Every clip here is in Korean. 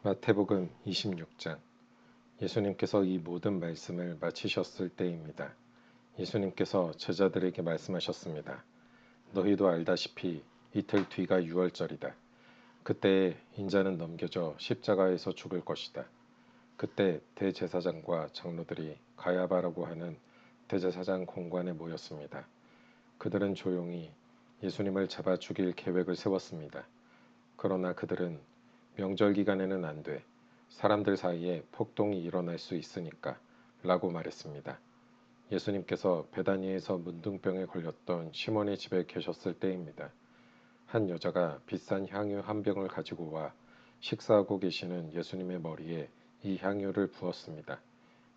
마태복음 26장. 예수님께서 이 모든 말씀을 마치셨을 때입니다. 예수님께서 제자들에게 말씀하셨습니다. 너희도 알다시피 이틀 뒤가 유월절이다. 그때에 인자는 넘겨져 십자가에서 죽을 것이다. 그때 대제사장과 장로들이 가야바라고 하는 대제사장 공관에 모였습니다. 그들은 조용히 예수님을 잡아 죽일 계획을 세웠습니다. 그러나 그들은 명절 기간에는 안 돼. 사람들 사이에 폭동이 일어날 수 있으니까 라고 말했습니다. 예수님께서 베다니에서 문둥병에 걸렸던 시몬의 집에 계셨을 때입니다. 한 여자가 비싼 향유 한 병을 가지고 와 식사하고 계시는 예수님의 머리에 이 향유를 부었습니다.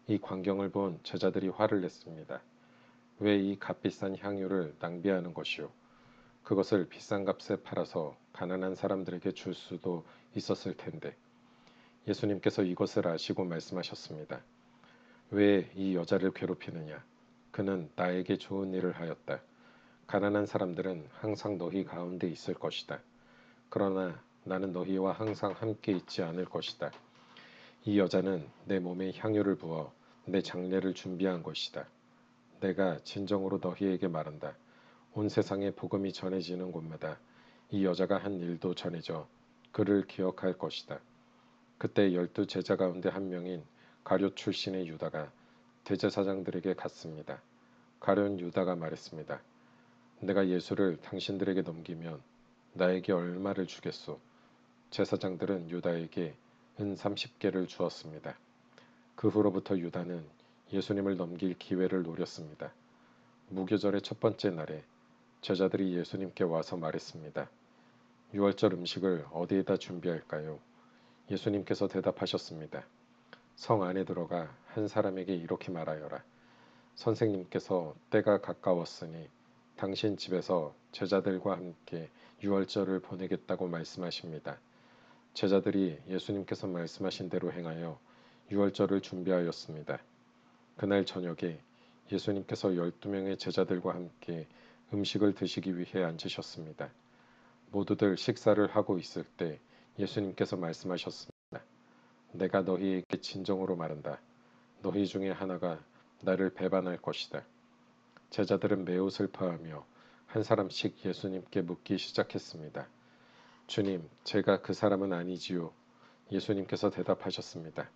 이 광경을 본 제자들이 화를 냈습니다. 왜 이 값비싼 향유를 낭비하는 것이오? 그것을 비싼 값에 팔아서 가난한 사람들에게 줄 수도 있었을 텐데. 예수님께서 이것을 아시고 말씀하셨습니다. 왜 이 여자를 괴롭히느냐? 그는 나에게 좋은 일을 하였다. 가난한 사람들은 항상 너희 가운데 있을 것이다. 그러나 나는 너희와 항상 함께 있지 않을 것이다. 이 여자는 내 몸에 향유를 부어 내 장례를 준비한 것이다. 내가 진정으로 너희에게 말한다. 온 세상에 복음이 전해지는 곳마다 이 여자가 한 일도 전해져 그를 기억할 것이다. 그때 12 제자 가운데 한 명인 가룟 출신의 유다가 대제사장들에게 갔습니다. 가룟 유다가 말했습니다. 내가 예수를 당신들에게 넘기면 나에게 얼마를 주겠소? 제사장들은 유다에게 은 30개를 주었습니다. 그 후로부터 유다는 예수님을 넘길 기회를 노렸습니다. 무교절의 첫 번째 날에 제자들이 예수님께 와서 말했습니다. 유월절 음식을 어디에다 준비할까요? 예수님께서 대답하셨습니다. 성 안에 들어가 한 사람에게 이렇게 말하여라. 선생님께서 때가 가까웠으니 당신 집에서 제자들과 함께 유월절을 보내겠다고 말씀하십니다. 제자들이 예수님께서 말씀하신 대로 행하여 유월절을 준비하였습니다. 그날 저녁에 예수님께서 12명의 제자들과 함께 음식을 드시기 위해 앉으셨습니다. 모두들 식사를 하고 있을 때 예수님께서 말씀하셨습니다. 내가 너희에게 진정으로 말한다. 너희 중에 하나가 나를 배반할 것이다. 제자들은 매우 슬퍼하며 한 사람씩 예수님께 묻기 시작했습니다. 주님, 제가 그 사람은 아니지요. 예수님께서 대답하셨습니다.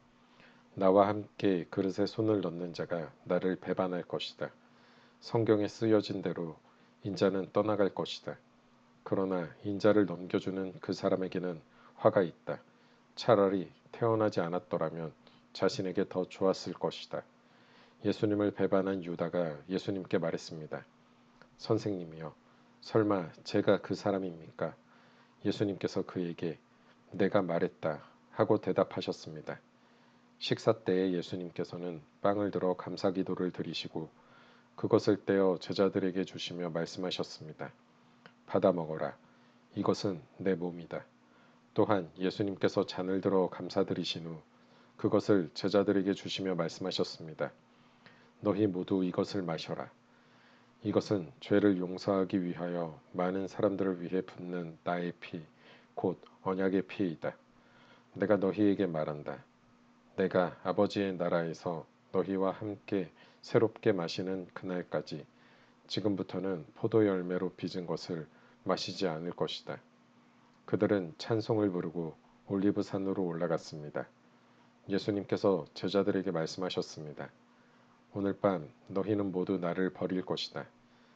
나와 함께 그릇에 손을 넣는 자가 나를 배반할 것이다. 성경에 쓰여진 대로 인자는 떠나갈 것이다. 그러나 인자를 넘겨주는 그 사람에게는 화가 있다. 차라리 태어나지 않았더라면 자신에게 더 좋았을 것이다. 예수님을 배반한 유다가 예수님께 말했습니다. 선생님이여, 설마 제가 그 사람입니까? 예수님께서 그에게 내가 말했다 하고 대답하셨습니다. 식사 때에 예수님께서는 빵을 들어 감사기도를 드리시고 그것을 떼어 제자들에게 주시며 말씀하셨습니다. 받아 먹어라. 이것은 내 몸이다. 또한 예수님께서 잔을 들어 감사드리신 후 그것을 제자들에게 주시며 말씀하셨습니다. 너희 모두 이것을 마셔라. 이것은 죄를 용서하기 위하여 많은 사람들을 위해 붓는 나의 피, 곧 언약의 피이다. 내가 너희에게 말한다. 내가 아버지의 나라에서 너희와 함께 새롭게 마시는 그날까지 지금부터는 포도 열매로 빚은 것을 마시지 않을 것이다. 그들은 찬송을 부르고 올리브산으로 올라갔습니다. 예수님께서 제자들에게 말씀하셨습니다. 오늘 밤 너희는 모두 나를 버릴 것이다.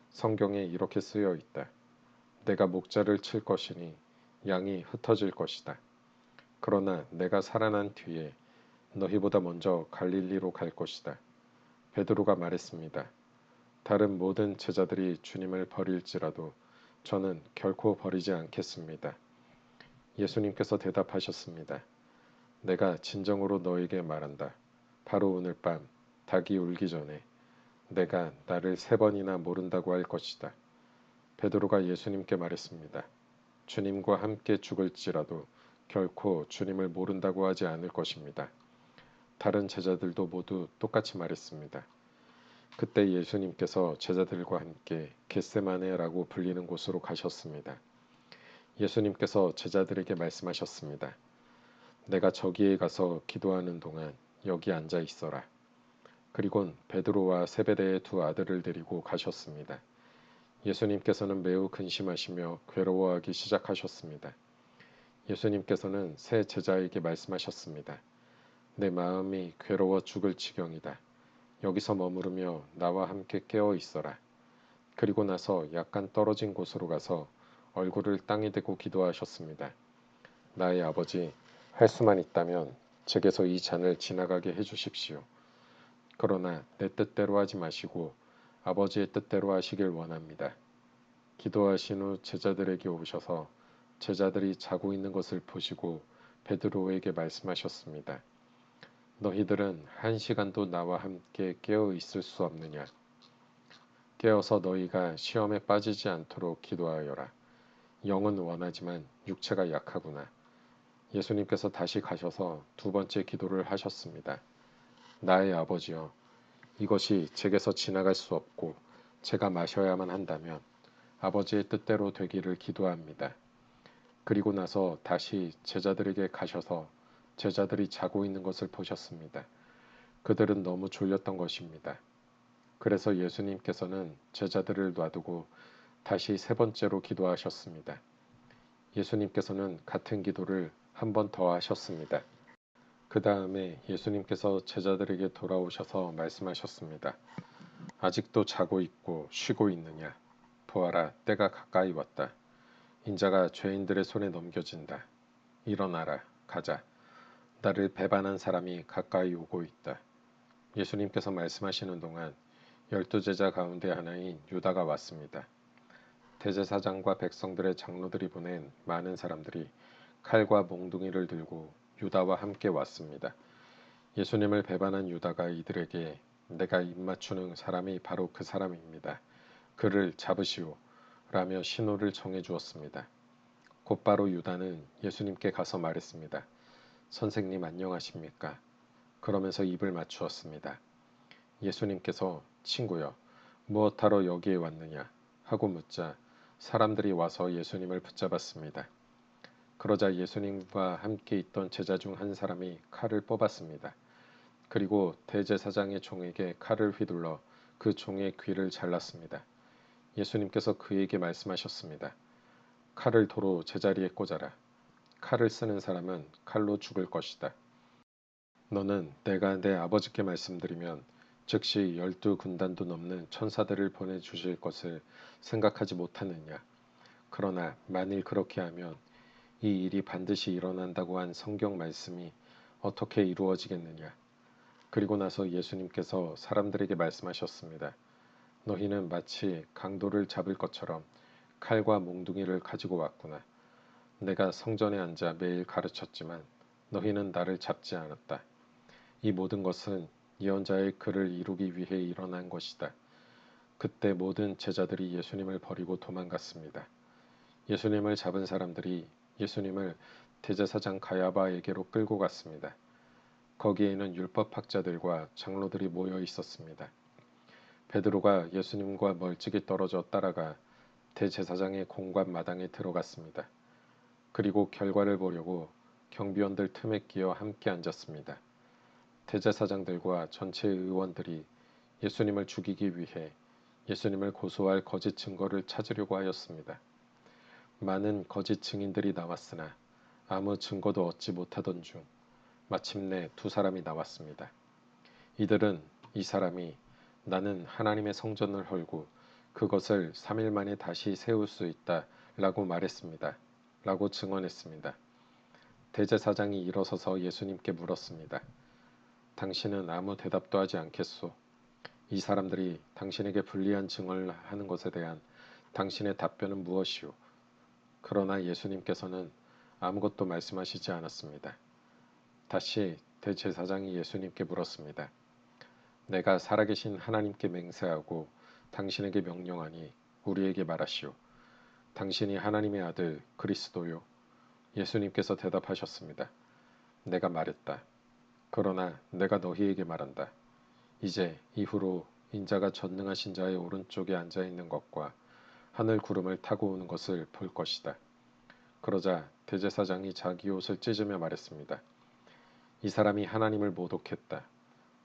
성경에 이렇게 쓰여 있다. 내가 목자를 칠 것이니 양이 흩어질 것이다. 그러나 내가 살아난 뒤에 너희보다 먼저 갈릴리로 갈 것이다. 베드로가 말했습니다. 다른 모든 제자들이 주님을 버릴지라도 저는 결코 버리지 않겠습니다. 예수님께서 대답하셨습니다. 내가 진정으로 너에게 말한다. 바로 오늘 밤 닭이 울기 전에 내가 나를 3번이나 모른다고 할 것이다. 베드로가 예수님께 말했습니다. 주님과 함께 죽을지라도 결코 주님을 모른다고 하지 않을 것입니다. 다른 제자들도 모두 똑같이 말했습니다. 그때 예수님께서 제자들과 함께 겟세마네라고 불리는 곳으로 가셨습니다. 예수님께서 제자들에게 말씀하셨습니다. 내가 저기에 가서 기도하는 동안 여기 앉아 있어라. 그리곤 베드로와 세베대의 두 아들을 데리고 가셨습니다. 예수님께서는 매우 근심하시며 괴로워하기 시작하셨습니다. 예수님께서는 세 제자에게 말씀하셨습니다. 내 마음이 괴로워 죽을 지경이다. 여기서 머무르며 나와 함께 깨어 있어라. 그리고 나서 약간 떨어진 곳으로 가서 얼굴을 땅에 대고 기도하셨습니다. 나의 아버지, 할 수만 있다면 제게서 이 잔을 지나가게 해주십시오. 그러나 내 뜻대로 하지 마시고 아버지의 뜻대로 하시길 원합니다. 기도하신 후 제자들에게 오셔서 제자들이 자고 있는 것을 보시고 베드로에게 말씀하셨습니다. 너희들은 1시간도 나와 함께 깨어 있을 수 없느냐? 깨어서 너희가 시험에 빠지지 않도록 기도하여라. 영은 원하지만 육체가 약하구나. 예수님께서 다시 가셔서 두 번째 기도를 하셨습니다. 나의 아버지여, 이것이 제게서 지나갈 수 없고 제가 마셔야만 한다면 아버지의 뜻대로 되기를 기도합니다. 그리고 나서 다시 제자들에게 가셔서 제자들이 자고 있는 것을 보셨습니다. 그들은 너무 졸렸던 것입니다. 그래서 예수님께서는 제자들을 놔두고 다시 세 번째로 기도하셨습니다. 예수님께서는 같은 기도를 한 번 더 하셨습니다. 그 다음에 예수님께서 제자들에게 돌아오셔서 말씀하셨습니다. 아직도 자고 있고 쉬고 있느냐? 보아라, 때가 가까이 왔다. 인자가 죄인들의 손에 넘겨진다. 일어나라, 가자. 나를 배반한 사람이 가까이 오고 있다. 예수님께서 말씀하시는 동안 12제자 가운데 하나인 유다가 왔습니다. 대제사장과 백성들의 장로들이 보낸 많은 사람들이 칼과 몽둥이를 들고 유다와 함께 왔습니다. 예수님을 배반한 유다가 이들에게 내가 입맞추는 사람이 바로 그 사람입니다. 그를 잡으시오 라며 신호를 정해 주었습니다. 곧바로 유다는 예수님께 가서 말했습니다. 선생님 안녕하십니까? 그러면서 입을 맞추었습니다. 예수님께서 친구여, 무엇하러 여기에 왔느냐? 하고 묻자 사람들이 와서 예수님을 붙잡았습니다. 그러자 예수님과 함께 있던 제자 중 한 사람이 칼을 뽑았습니다. 그리고 대제사장의 종에게 칼을 휘둘러 그 종의 귀를 잘랐습니다. 예수님께서 그에게 말씀하셨습니다. 칼을 도로 제자리에 꽂아라. 칼을 쓰는 사람은 칼로 죽을 것이다. 너는 내가 내 아버지께 말씀드리면 즉시 12군단도 넘는 천사들을 보내주실 것을 생각하지 못하느냐. 그러나 만일 그렇게 하면 이 일이 반드시 일어난다고 한 성경 말씀이 어떻게 이루어지겠느냐. 그리고 나서 예수님께서 사람들에게 말씀하셨습니다. 너희는 마치 강도를 잡을 것처럼 칼과 몽둥이를 가지고 왔구나. 내가 성전에 앉아 매일 가르쳤지만 너희는 나를 잡지 않았다. 이 모든 것은 예언자의 글을 이루기 위해 일어난 것이다. 그때 모든 제자들이 예수님을 버리고 도망갔습니다. 예수님을 잡은 사람들이 예수님을 대제사장 가야바에게로 끌고 갔습니다. 거기에는 율법학자들과 장로들이 모여 있었습니다. 베드로가 예수님과 멀찍이 떨어져 따라가 대제사장의 공관 마당에 들어갔습니다. 그리고 결과를 보려고 경비원들 틈에 끼어 함께 앉았습니다. 대제사장들과 전체 의원들이 예수님을 죽이기 위해 예수님을 고소할 거짓 증거를 찾으려고 하였습니다. 많은 거짓 증인들이 나왔으나 아무 증거도 얻지 못하던 중 마침내 두 사람이 나왔습니다. 이들은 이 사람이 나는 하나님의 성전을 헐고 그것을 3일 만에 다시 세울 수 있다 라고 말했습니다. 라고 증언했습니다. 대제사장이 일어서서 예수님께 물었습니다. 당신은 아무 대답도 하지 않겠소? 이 사람들이 당신에게 불리한 증언을 하는 것에 대한 당신의 답변은 무엇이오? 그러나 예수님께서는 아무것도 말씀하시지 않았습니다. 다시 대제사장이 예수님께 물었습니다. 내가 살아계신 하나님께 맹세하고 당신에게 명령하니 우리에게 말하시오. 당신이 하나님의 아들 그리스도요. 예수님께서 대답하셨습니다. 내가 말했다. 그러나 내가 너희에게 말한다. 이제 이후로 인자가 전능하신 자의 오른쪽에 앉아 있는 것과 하늘 구름을 타고 오는 것을 볼 것이다. 그러자 대제사장이 자기 옷을 찢으며 말했습니다. 이 사람이 하나님을 모독했다.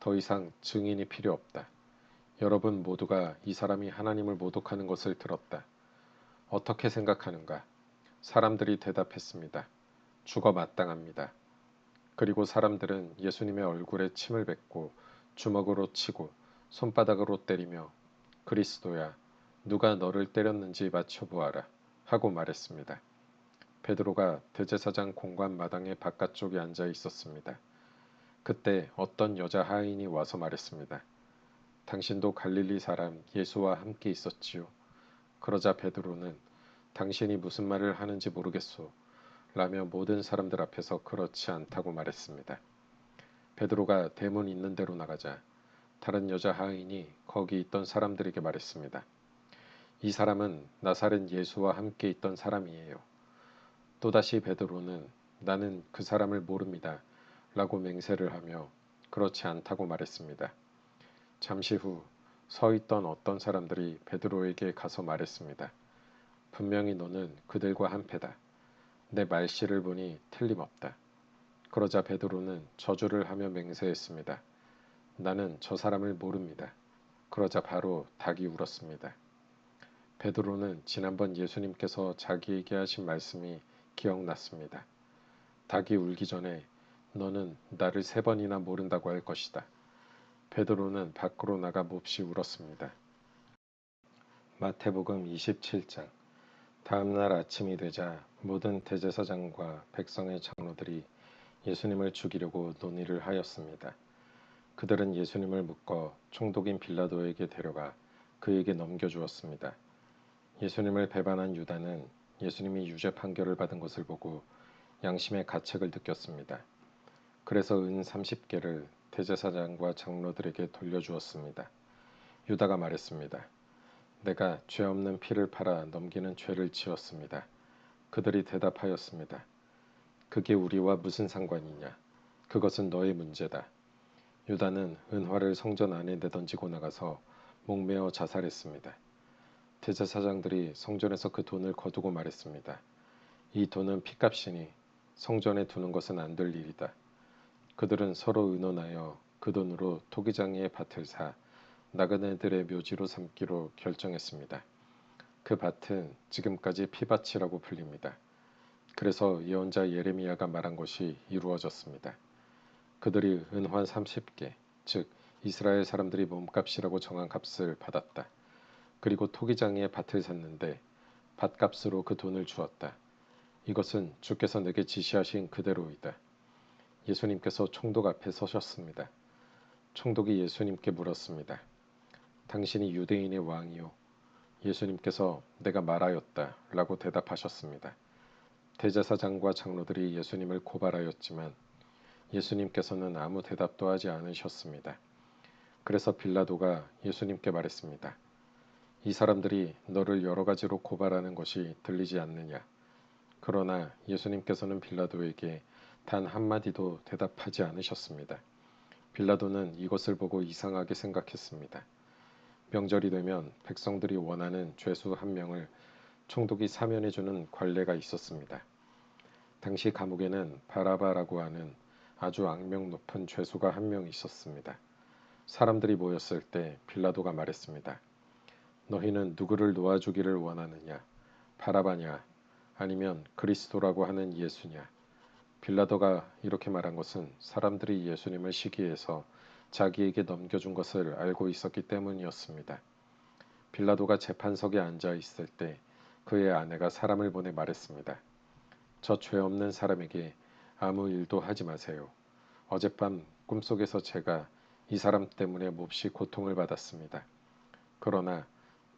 더 이상 증인이 필요 없다. 여러분 모두가 이 사람이 하나님을 모독하는 것을 들었다. 어떻게 생각하는가? 사람들이 대답했습니다. 죽어 마땅합니다. 그리고 사람들은 예수님의 얼굴에 침을 뱉고 주먹으로 치고 손바닥으로 때리며 그리스도야, 누가 너를 때렸는지 맞춰보아라 하고 말했습니다. 베드로가 대제사장 공관 마당의 바깥쪽에 앉아 있었습니다. 그때 어떤 여자 하인이 와서 말했습니다. 당신도 갈릴리 사람 예수와 함께 있었지요. 그러자 베드로는 당신이 무슨 말을 하는지 모르겠소 라며 모든 사람들 앞에서 그렇지 않다고 말했습니다. 베드로가 대문 있는 데로 나가자 다른 여자 하인이 거기 있던 사람들에게 말했습니다. 이 사람은 나사렛 예수와 함께 있던 사람이에요. 또다시 베드로는 나는 그 사람을 모릅니다 라고 맹세를 하며 그렇지 않다고 말했습니다. 잠시 후 서 있던 어떤 사람들이 베드로에게 가서 말했습니다. 분명히 너는 그들과 한패다. 내 말씨를 보니 틀림없다. 그러자 베드로는 저주를 하며 맹세했습니다. 나는 저 사람을 모릅니다. 그러자 바로 닭이 울었습니다. 베드로는 지난번 예수님께서 자기에게 하신 말씀이 기억났습니다. 닭이 울기 전에 너는 나를 3번이나 모른다고 할 것이다. 베드로는 밖으로 나가 몹시 울었습니다. 마태복음 27장. 다음 날 아침이 되자 모든 대제사장과 백성의 장로들이 예수님을 죽이려고 논의를 하였습니다. 그들은 예수님을 묶어 총독인 빌라도에게 데려가 그에게 넘겨주었습니다. 예수님을 배반한 유다는 예수님이 유죄 판결을 받은 것을 보고 양심의 가책을 느꼈습니다. 그래서 은 30개를 대제사장과 장로들에게 돌려주었습니다. 유다가 말했습니다. 내가 죄 없는 피를 팔아 넘기는 죄를 지었습니다. 그들이 대답하였습니다. 그게 우리와 무슨 상관이냐? 그것은 너의 문제다. 유다는 은화를 성전 안에 내던지고 나가서 목매어 자살했습니다. 대제사장들이 성전에서 그 돈을 거두고 말했습니다. 이 돈은 핏값이니 성전에 두는 것은 안 될 일이다. 그들은 서로 의논하여 그 돈으로 토기장이의 밭을 사 나그네들의 묘지로 삼기로 결정했습니다. 그 밭은 지금까지 피밭이라고 불립니다. 그래서 예언자 예레미야가 말한 것이 이루어졌습니다. 그들이 은환 30개, 즉 이스라엘 사람들이 몸값이라고 정한 값을 받았다. 그리고 토기장이의 밭을 샀는데 밭값으로 그 돈을 주었다. 이것은 주께서 내게 지시하신 그대로이다. 예수님께서 총독 앞에 서셨습니다. 총독이 예수님께 물었습니다. 당신이 유대인의 왕이요. 예수님께서 내가 말하였다 라고 대답하셨습니다. 대제사장과 장로들이 예수님을 고발하였지만 예수님께서는 아무 대답도 하지 않으셨습니다. 그래서 빌라도가 예수님께 말했습니다. 이 사람들이 너를 여러 가지로 고발하는 것이 들리지 않느냐. 그러나 예수님께서는 빌라도에게 단 한마디도 대답하지 않으셨습니다. 빌라도는 이것을 보고 이상하게 생각했습니다. 명절이 되면 백성들이 원하는 죄수 한 명을 총독이 사면해주는 관례가 있었습니다. 당시 감옥에는 바라바라고 하는 아주 악명 높은 죄수가 한 명 있었습니다. 사람들이 모였을 때 빌라도가 말했습니다. 너희는 누구를 놓아주기를 원하느냐? 바라바냐? 아니면 그리스도라고 하는 예수냐? 빌라도가 이렇게 말한 것은 사람들이 예수님을 시기해서 자기에게 넘겨준 것을 알고 있었기 때문이었습니다. 빌라도가 재판석에 앉아 있을 때 그의 아내가 사람을 보내 말했습니다. 저 죄 없는 사람에게 아무 일도 하지 마세요. 어젯밤 꿈속에서 제가 이 사람 때문에 몹시 고통을 받았습니다. 그러나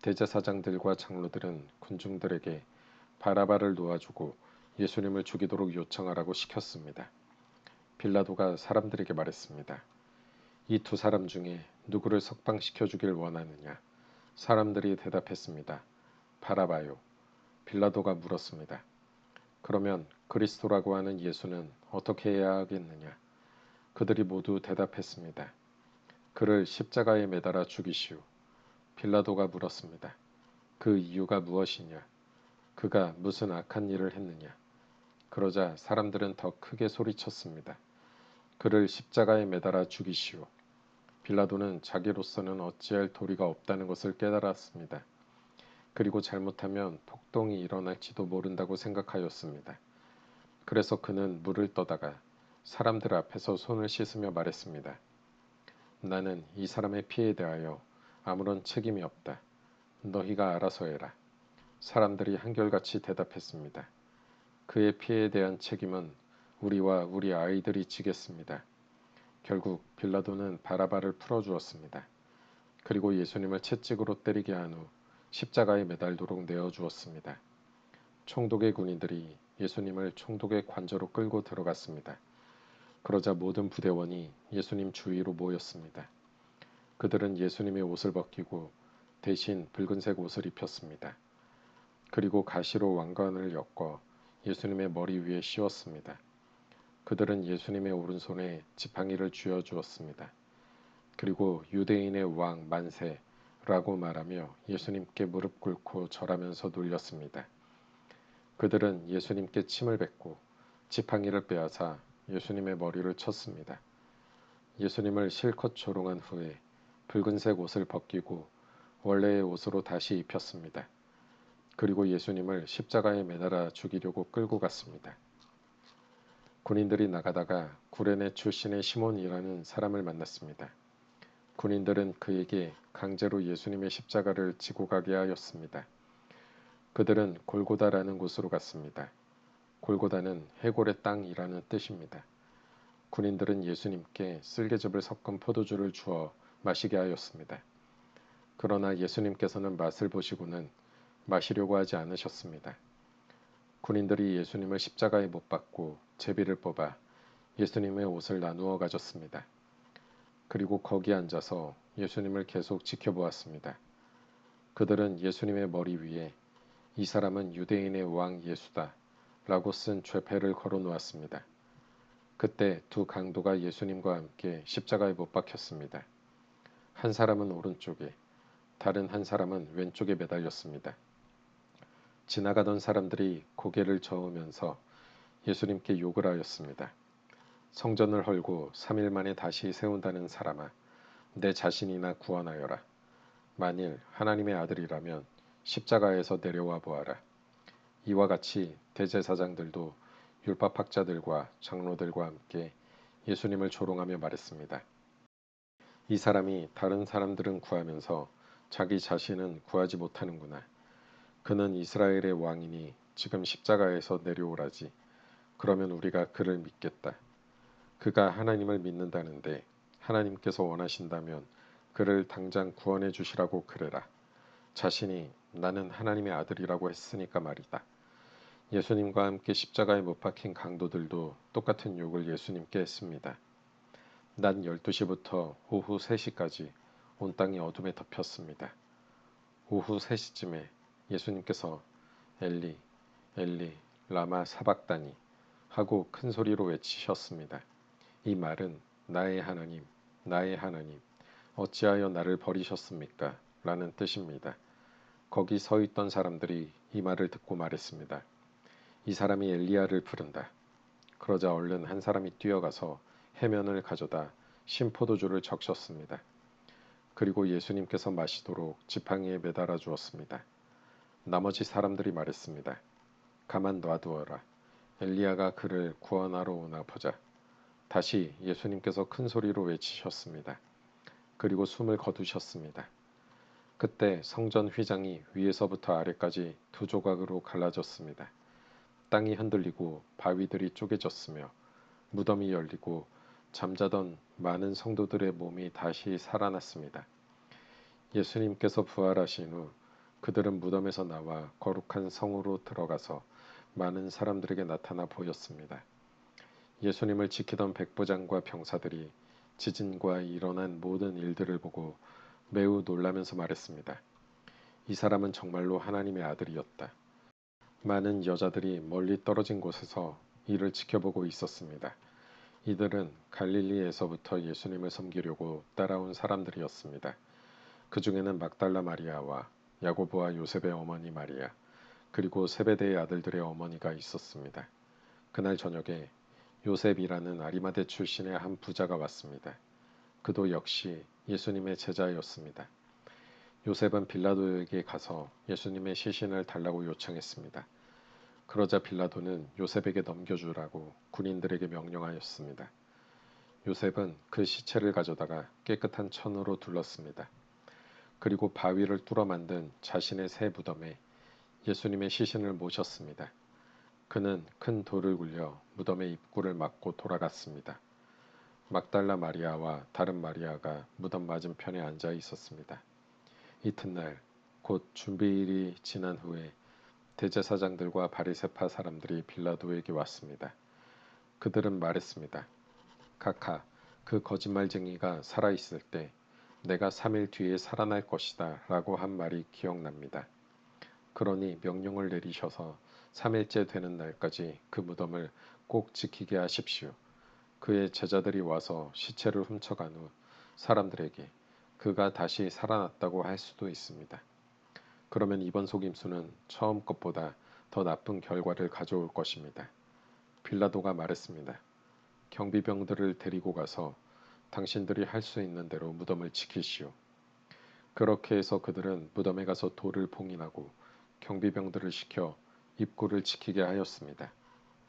대제사장들과 장로들은 군중들에게 바라바를 놓아주고 예수님을 죽이도록 요청하라고 시켰습니다. 빌라도가 사람들에게 말했습니다. 이 두 사람 중에 누구를 석방시켜 주길 원하느냐? 사람들이 대답했습니다. 바라바요. 빌라도가 물었습니다. 그러면 그리스도라고 하는 예수는 어떻게 해야 하겠느냐? 그들이 모두 대답했습니다. 그를 십자가에 매달아 죽이시오. 빌라도가 물었습니다. 그 이유가 무엇이냐? 그가 무슨 악한 일을 했느냐? 그러자 사람들은 더 크게 소리쳤습니다. 그를 십자가에 매달아 죽이시오. 빌라도는 자기로서는 어찌할 도리가 없다는 것을 깨달았습니다. 그리고 잘못하면 폭동이 일어날지도 모른다고 생각하였습니다. 그래서 그는 물을 떠다가 사람들 앞에서 손을 씻으며 말했습니다. 나는 이 사람의 피에 대하여 아무런 책임이 없다. 너희가 알아서 해라. 사람들이 한결같이 대답했습니다. 그의 피에 대한 책임은 우리와 우리 아이들이 지겠습니다. 결국 빌라도는 바라바를 풀어주었습니다. 그리고 예수님을 채찍으로 때리게 한 후 십자가에 매달도록 내어주었습니다. 총독의 군인들이 예수님을 총독의 관저로 끌고 들어갔습니다. 그러자 모든 부대원이 예수님 주위로 모였습니다. 그들은 예수님의 옷을 벗기고 대신 붉은색 옷을 입혔습니다. 그리고 가시로 왕관을 엮어 예수님의 머리 위에 씌웠습니다. 그들은 예수님의 오른손에 지팡이를 쥐어 주었습니다. 그리고 유대인의 왕 만세라고 말하며 예수님께 무릎 꿇고 절하면서 놀렸습니다. 그들은 예수님께 침을 뱉고 지팡이를 빼앗아 예수님의 머리를 쳤습니다. 예수님을 실컷 조롱한 후에 붉은색 옷을 벗기고 원래의 옷으로 다시 입혔습니다. 그리고 예수님을 십자가에 매달아 죽이려고 끌고 갔습니다. 군인들이 나가다가 구레네 출신의 시몬이라는 사람을 만났습니다. 군인들은 그에게 강제로 예수님의 십자가를 지고 가게 하였습니다. 그들은 골고다라는 곳으로 갔습니다. 골고다는 해골의 땅이라는 뜻입니다. 군인들은 예수님께 쓸개즙을 섞은 포도주를 주어 마시게 하였습니다. 그러나 예수님께서는 맛을 보시고는 마시려고 하지 않으셨습니다. 군인들이 예수님을 십자가에 못 박고 제비를 뽑아 예수님의 옷을 나누어 가졌습니다. 그리고 거기 앉아서 예수님을 계속 지켜보았습니다. 그들은 예수님의 머리 위에 이 사람은 유대인의 왕 예수다 라고 쓴 죄패를 걸어 놓았습니다. 그때 두 강도가 예수님과 함께 십자가에 못 박혔습니다. 한 사람은 오른쪽에, 다른 한 사람은 왼쪽에 매달렸습니다. 지나가던 사람들이 고개를 저으면서 예수님께 욕을 하였습니다. 성전을 헐고 3일 만에 다시 세운다는 사람아, 내 자신이나 구원하여라. 만일 하나님의 아들이라면 십자가에서 내려와 보아라. 이와 같이 대제사장들도 율법학자들과 장로들과 함께 예수님을 조롱하며 말했습니다. 이 사람이 다른 사람들은 구하면서 자기 자신은 구하지 못하는구나. 그는 이스라엘의 왕이니 지금 십자가에서 내려오라지. 그러면 우리가 그를 믿겠다. 그가 하나님을 믿는다는데 하나님께서 원하신다면 그를 당장 구원해 주시라고 그래라. 자신이 나는 하나님의 아들이라고 했으니까 말이다. 예수님과 함께 십자가에 못 박힌 강도들도 똑같은 욕을 예수님께 했습니다. 낮 12시부터 오후 3시까지 온 땅이 어둠에 덮였습니다. 오후 3시쯤에 예수님께서 엘리, 엘리, 라마 사박다니 하고 큰 소리로 외치셨습니다. 이 말은 나의 하나님, 나의 하나님, 어찌하여 나를 버리셨습니까? 라는 뜻입니다. 거기 서 있던 사람들이 이 말을 듣고 말했습니다. 이 사람이 엘리야를 부른다. 그러자 얼른 한 사람이 뛰어가서 해면을 가져다 신포도주를 적셨습니다. 그리고 예수님께서 마시도록 지팡이에 매달아 주었습니다. 나머지 사람들이 말했습니다. 가만 놔두어라. 엘리야가 그를 구원하러 오나 보자. 다시 예수님께서 큰 소리로 외치셨습니다. 그리고 숨을 거두셨습니다. 그때 성전 휘장이 위에서부터 아래까지 두 조각으로 갈라졌습니다. 땅이 흔들리고 바위들이 쪼개졌으며 무덤이 열리고 잠자던 많은 성도들의 몸이 다시 살아났습니다. 예수님께서 부활하신 후 그들은 무덤에서 나와 거룩한 성으로 들어가서 많은 사람들에게 나타나 보였습니다. 예수님을 지키던 백부장과 병사들이 지진과 일어난 모든 일들을 보고 매우 놀라면서 말했습니다. 이 사람은 정말로 하나님의 아들이었다. 많은 여자들이 멀리 떨어진 곳에서 이를 지켜보고 있었습니다. 이들은 갈릴리에서부터 예수님을 섬기려고 따라온 사람들이었습니다. 그 중에는 막달라 마리아와 야고보와 요셉의 어머니 마리아, 그리고 세베대의 아들들의 어머니가 있었습니다. 그날 저녁에 요셉이라는 아리마대 출신의 한 부자가 왔습니다. 그도 역시 예수님의 제자였습니다. 요셉은 빌라도에게 가서 예수님의 시신을 달라고 요청했습니다. 그러자 빌라도는 요셉에게 넘겨주라고 군인들에게 명령하였습니다. 요셉은 그 시체를 가져다가 깨끗한 천으로 둘렀습니다. 그리고 바위를 뚫어 만든 자신의 새 무덤에 예수님의 시신을 모셨습니다. 그는 큰 돌을 굴려 무덤의 입구를 막고 돌아갔습니다. 막달라 마리아와 다른 마리아가 무덤 맞은편에 앉아 있었습니다. 이튿날 곧 준비일이 지난 후에 대제사장들과 바리새파 사람들이 빌라도에게 왔습니다. 그들은 말했습니다. 각하, 그 거짓말쟁이가 살아있을 때 내가 3일 뒤에 살아날 것이다 라고 한 말이 기억납니다. 그러니 명령을 내리셔서 3일째 되는 날까지 그 무덤을 꼭 지키게 하십시오. 그의 제자들이 와서 시체를 훔쳐간 후 사람들에게 그가 다시 살아났다고 할 수도 있습니다. 그러면 이번 속임수는 처음 것보다 더 나쁜 결과를 가져올 것입니다. 빌라도가 말했습니다. 경비병들을 데리고 가서 당신들이 할 수 있는 대로 무덤을 지키시오. 그렇게 해서 그들은 무덤에 가서 돌을 봉인하고 경비병들을 시켜 입구를 지키게 하였습니다.